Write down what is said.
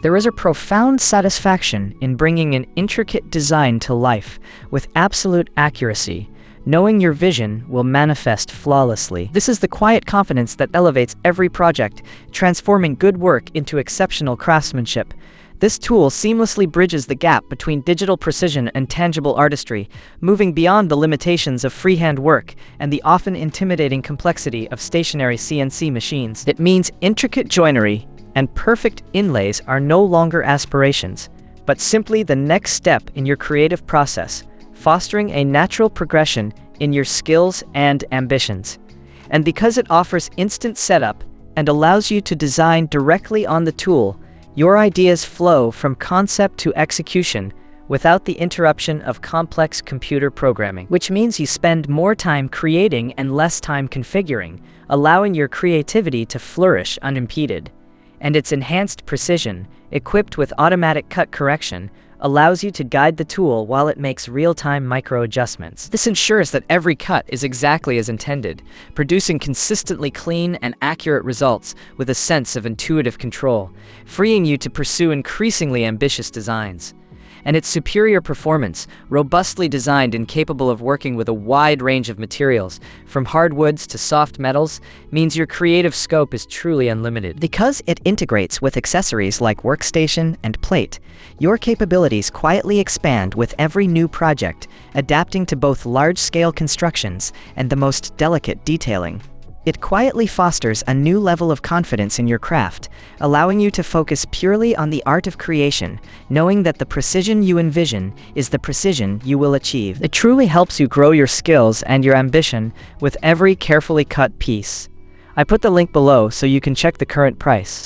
There is a profound satisfaction in bringing an intricate design to life with absolute accuracy, knowing your vision will manifest flawlessly. This is the quiet confidence that elevates every project, transforming good work into exceptional craftsmanship. This tool seamlessly bridges the gap between digital precision and tangible artistry, moving beyond the limitations of freehand work and the often intimidating complexity of stationary CNC machines. It means intricate joinery and perfect inlays are no longer aspirations, but simply the next step in your creative process, fostering a natural progression in your skills and ambitions. And because it offers instant setup and allows you to design directly on the tool, your ideas flow from concept to execution without the interruption of complex computer programming, which means you spend more time creating and less time configuring, allowing your creativity to flourish unimpeded. And its enhanced precision, equipped with automatic cut correction, allows you to guide the tool while it makes real-time micro-adjustments. This ensures that every cut is exactly as intended, producing consistently clean and accurate results with a sense of intuitive control, freeing you to pursue increasingly ambitious designs. And its superior performance, robustly designed and capable of working with a wide range of materials, from hardwoods to soft metals, means your creative scope is truly unlimited. Because it integrates with accessories like workstation and plate, your capabilities quietly expand with every new project, adapting to both large-scale constructions and the most delicate detailing. It quietly fosters a new level of confidence in your craft, allowing you to focus purely on the art of creation, knowing that the precision you envision is the precision you will achieve. It truly helps you grow your skills and your ambition with every carefully cut piece. I put the link below so you can check the current price.